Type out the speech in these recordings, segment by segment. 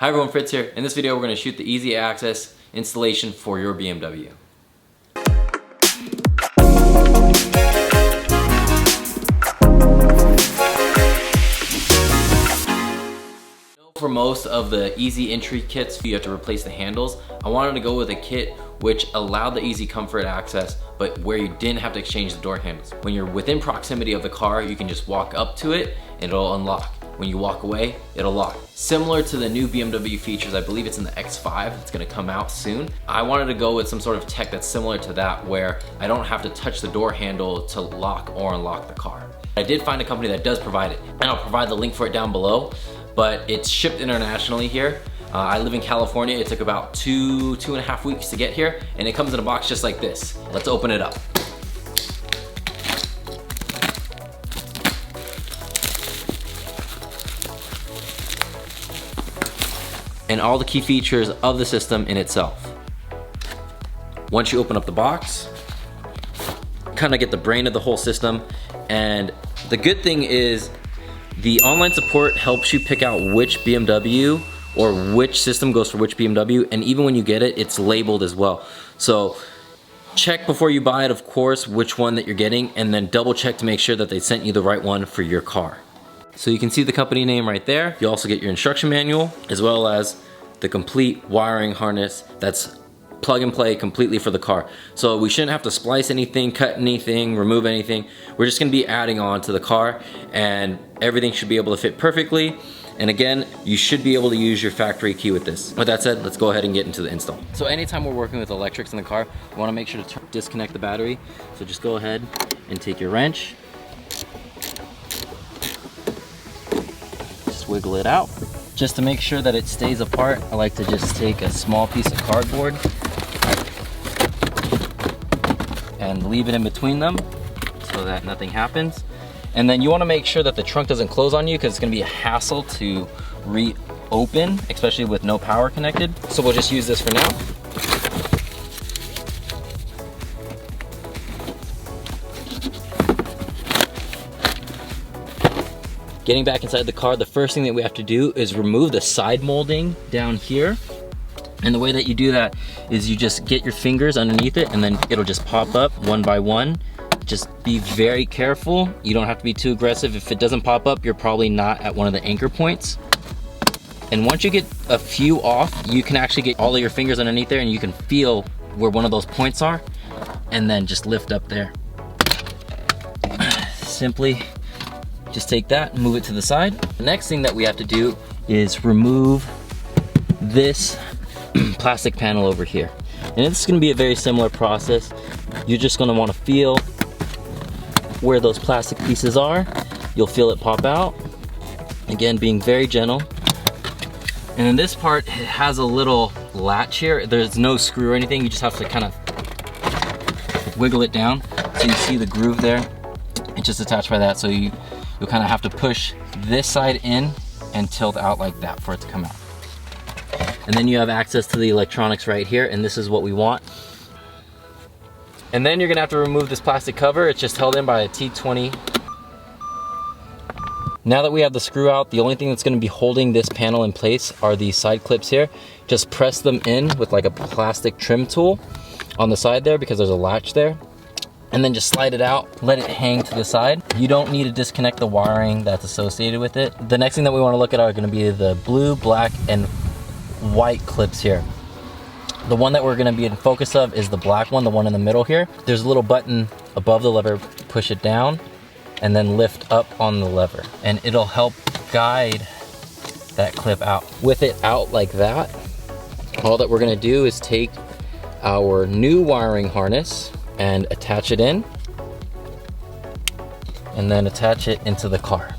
Hi everyone, Fritz here. In this video we're going to shoot the easy access installation for your BMW. For most of the easy entry kits, you have to replace the handles. I wanted to go with a kit which allowed the easy comfort access, but where you didn't have to exchange the door handles. When you're within proximity of the car, you can just walk up to it and it'll unlock. When you walk away, it'll lock. Similar to the new BMW features, I believe it's in the X5, it's gonna come out soon. I wanted to go with some sort of tech that's similar to that, where I don't have to touch the door handle to lock or unlock the car. I did find a company that does provide it, and I'll provide the link for it down below, but it's shipped internationally here. I live in California. It took about two and a half weeks to get here, and it comes in a box just like this. Let's open it up. And all the key features of the system in itself. Once you open up the box, kind of get the brain of the whole system. And the good thing is the online support helps you pick out which BMW or which system goes for which BMW, and even when you get it, it's labeled as well. So check before you buy it, of course, which one that you're getting, and then double check to make sure that they sent you the right one for your car. So you can see the company name right there. You also get your instruction manual, as well as the complete wiring harness that's plug and play completely for the car. So we shouldn't have to splice anything, cut anything, remove anything. We're just gonna be adding on to the car, and everything should be able to fit perfectly. And again, you should be able to use your factory key with this. With that said, let's go ahead and get into the install. So anytime we're working with electrics in the car, we wanna make sure to disconnect the battery. So just go ahead and take your wrench, just wiggle it out. Just to make sure that it stays apart, I like to just take a small piece of cardboard and leave it in between them so that nothing happens. And then you want to make sure that the trunk doesn't close on you, because it's going to be a hassle to reopen, especially with no power connected. So we'll just use this for now. Getting back inside the car, the first thing that we have to do is remove the side molding down here. And the way that you do that is you just get your fingers underneath it, and then it'll just pop up one by one. Just be very careful. You don't have to be too aggressive. If it doesn't pop up, you're probably not at one of the anchor points. And once you get a few off, you can actually get all of your fingers underneath there, and you can feel where one of those points are, and then just lift up there. Simply just take that and move it to the side. The next thing that we have to do is remove this plastic panel over here. And it's gonna be a very similar process. You're just gonna wanna feel where those plastic pieces are. You'll feel it pop out. Again, being very gentle. And then this part has a little latch here. There's no screw or anything. You just have to kind of wiggle it down. So you see the groove there. It's just attached by that. So you'll kind of have to push this side in and tilt out like that for it to come out. And then you have access to the electronics right here, and this is what we want. And then you're gonna have to remove this plastic cover. It's just held in by a T20. Now that we have the screw out, the only thing that's gonna be holding this panel in place are these side clips here. Just press them in with like a plastic trim tool on the side there, because there's a latch there. And then just slide it out, let it hang to the side. You don't need to disconnect the wiring that's associated with it. The next thing that we wanna look at are gonna be the blue, black, and white clips here. The one that we're gonna be in focus of is the black one, the one in the middle here. There's a little button above the lever, push it down, and then lift up on the lever. And it'll help guide that clip out. With it out like that, all that we're gonna do is take our new wiring harness and attach it in, and then attach it into the car.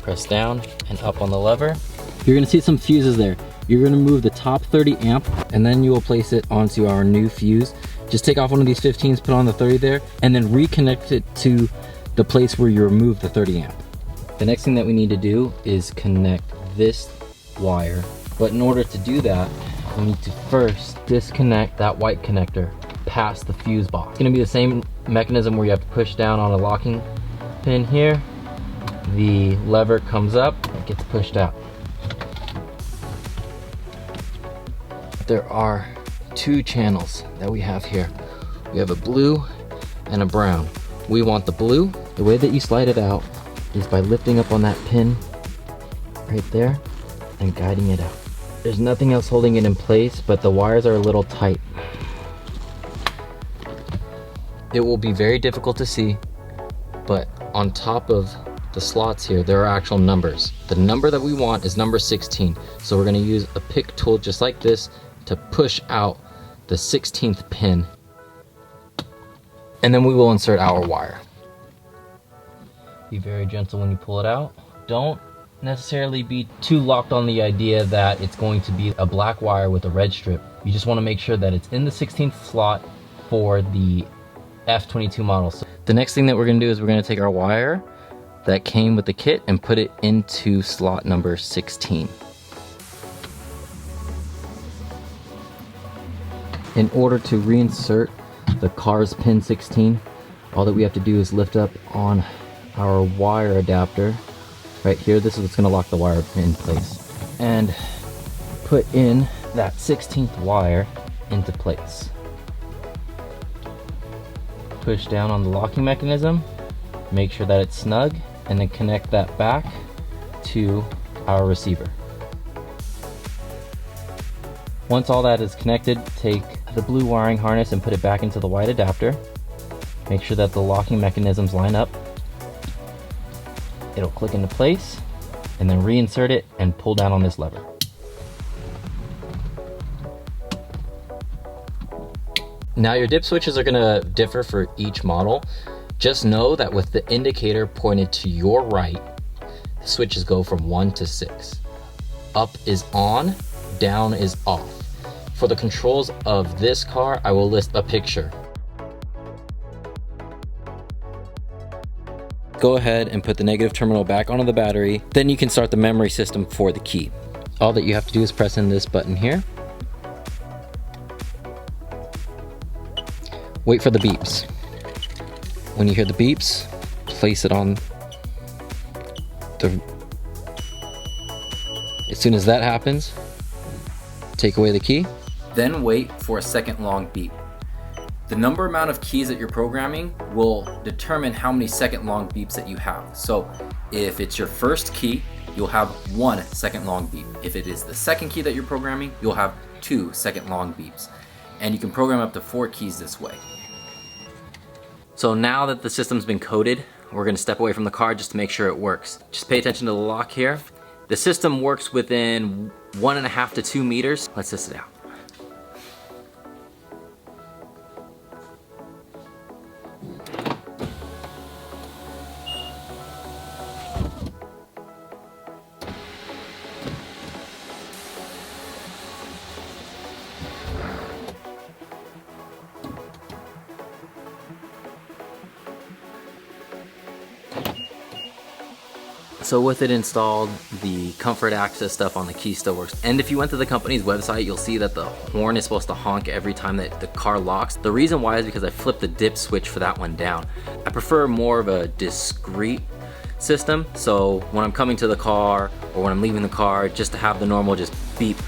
Press down and up on the lever. You're gonna see some fuses there. You're gonna move the top 30 amp, and then you will place it onto our new fuse. Just take off one of these 15s, put on the 30 there, and then reconnect it to the place where you removed the 30 amp. The next thing that we need to do is connect this wire. But in order to do that, we need to first disconnect that white connector past the fuse box. It's gonna be the same mechanism where you have to push down on a locking pin here. The lever comes up, it gets pushed out. there are two channels that we have here. We have a blue and a brown. We want the blue. The way that you slide it out is by lifting up on that pin right there and guiding it out. There's nothing else holding it in place, but the wires are a little tight. It will be very difficult to see, but on top of the slots here, there are actual numbers. The number that we want is number 16. So we're gonna use a pick tool just like this to push out the 16th pin. And then we will insert our wire. Be very gentle when you pull it out. Don't necessarily be too locked on the idea that it's going to be a black wire with a red strip. You just want to make sure that it's in the 16th slot for the F22 model. So the next thing that we're going to do is we're going to take our wire that came with the kit and put it into slot number 16. In order to reinsert the car's pin 16, all that we have to do is lift up on our wire adapter right here. This is what's going to lock the wire in place, and put in that 16th wire into place. Push down on the locking mechanism, make sure that it's snug, and then connect that back to our receiver. Once all that is connected, take the blue wiring harness and put it back into the white adapter. Make sure that the locking mechanisms line up. It'll click into place, and then reinsert it and pull down on this lever. Now your dip switches are gonna differ for each model. Just know that with the indicator pointed to your right, the switches go from 1 to 6. Up is on, down is off. For the controls of this car, I will list a picture. Go ahead and put the negative terminal back onto the battery. Then you can start the memory system for the key. All that you have to do is press in this button here. Wait for the beeps. When you hear the beeps, place it on the... As soon as that happens, take away the key. Then wait for a second long beep. The amount of keys that you're programming will determine how many second long beeps that you have. So if it's your first key, you'll have 1 second long beep. If it is the second key that you're programming, you'll have 2 second long beeps. And you can program up to 4 keys this way. So now that the system's been coded, we're gonna step away from the car just to make sure it works. Just pay attention to the lock here. The system works within 1.5 to 2 meters. Let's test it out. So with it installed, the comfort access stuff on the key still works. And if you went to the company's website, you'll see that the horn is supposed to honk every time that the car locks. The reason why is because I flipped the dip switch for that one down. I prefer more of a discreet system. So when I'm coming to the car or when I'm leaving the car, just to have the normal just beep.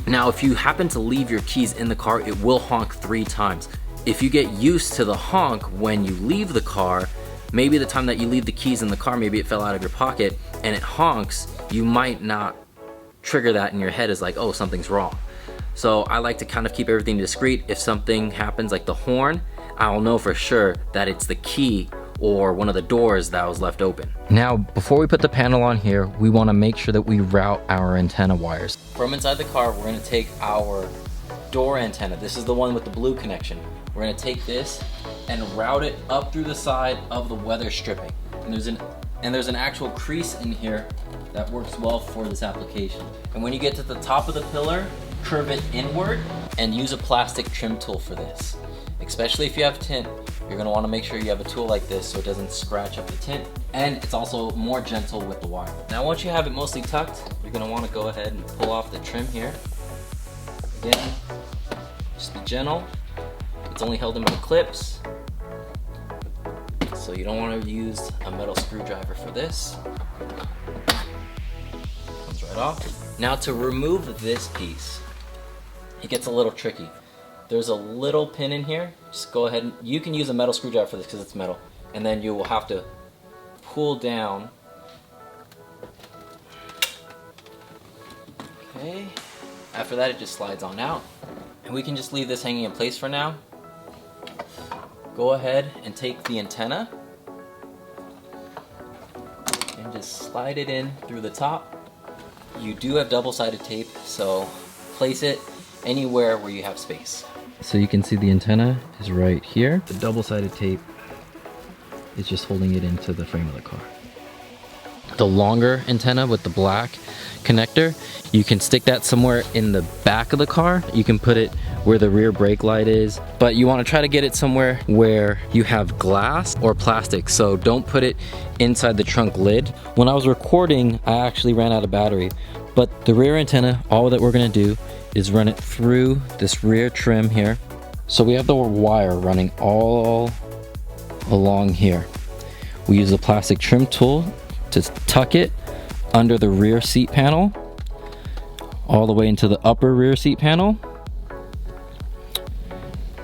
Now, if you happen to leave your keys in the car, it will honk 3 times. If you get used to the honk when you leave the car, maybe the time that you leave the keys in the car, maybe it fell out of your pocket and it honks, you might not trigger that in your head as like, oh, something's wrong. So I like to kind of keep everything discreet. If something happens like the horn, I'll know for sure that it's the key or one of the doors that was left open. Now, before we put the panel on here, we want to make sure that we route our antenna wires. From inside the car, we're going to take our door antenna. This is the one with the blue connection. We're going to take this and route it up through the side of the weather stripping. And there's an actual crease in here that works well for this application. And when you get to the top of the pillar, curve it inward and use a plastic trim tool for this. Especially if you have tint, you're gonna wanna make sure you have a tool like this so it doesn't scratch up the tint, and it's also more gentle with the wire. Now once you have it mostly tucked, you're gonna wanna go ahead and pull off the trim here. Again, just be gentle. It's only held in by clips, so you don't want to use a metal screwdriver for this. Comes right off. Now to remove this piece, it gets a little tricky. There's a little pin in here. Just go ahead and you can use a metal screwdriver for this because it's metal. And then you will have to pull down. Okay. After that, it just slides on out. And we can just leave this hanging in place for now. Go ahead and take the antenna and just slide it in through the top. You do have double-sided tape, so place it anywhere where you have space. So you can see the antenna is right here. The double-sided tape is just holding it into the frame of the car. The longer antenna with the black connector, you can stick that somewhere in the back of the car. You can put it where the rear brake light is, but you want to try to get it somewhere where you have glass or plastic, so don't put it inside the trunk lid. When I was recording, I actually ran out of battery, but the rear antenna, all that we're going to do is run it through this rear trim here. So we have the wire running all along here. We use a plastic trim tool to tuck it under the rear seat panel, all the way into the upper rear seat panel.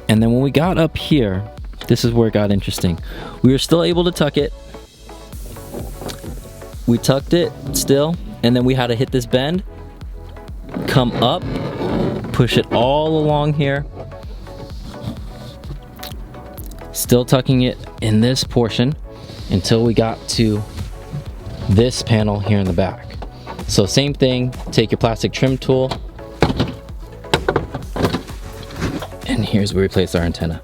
And then when we got up here, this is where it got interesting. We were still able to tuck it. We tucked it still, and then we had to hit this bend, come up, push it all along here, still tucking it in this portion until we got to this panel here in the back. So same thing, take your plastic trim tool, and here's where we place our antenna.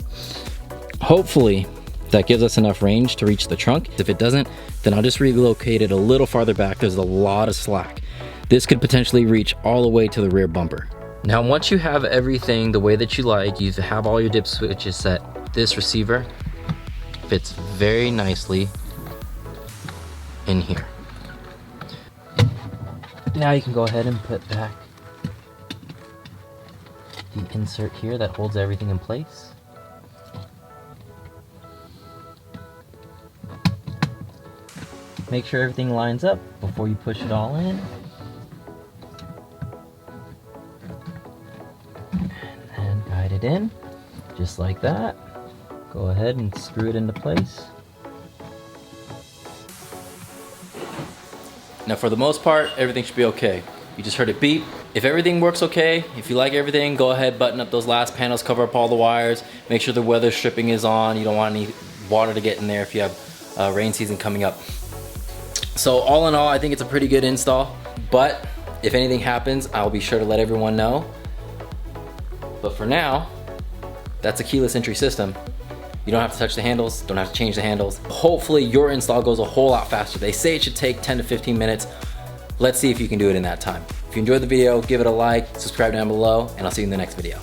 Hopefully that gives us enough range to reach the trunk. If it doesn't, then I'll just relocate it a little farther back. There's a lot of slack. This could potentially reach all the way to the rear bumper. Now once you have everything the way that you like, you have all your dip switches set, this receiver fits very nicely in here. Now you can go ahead and put back the insert here that holds everything in place. Make sure everything lines up before you push it all in. And then guide it in, just like that. Go ahead and screw it into place. Now for the most part, everything should be okay. You just heard it beep. If everything works okay, if you like everything, go ahead, button up those last panels, cover up all the wires, make sure the weather stripping is on. You don't want any water to get in there if you have rain season coming up. So all in all, I think it's a pretty good install, but if anything happens, I'll be sure to let everyone know. But for now, that's a keyless entry system. You don't have to touch the handles, don't have to change the handles. Hopefully your install goes a whole lot faster. They say it should take 10 to 15 minutes. Let's see if you can do it in that time. If you enjoyed the video, give it a like, subscribe down below, and I'll see you in the next video.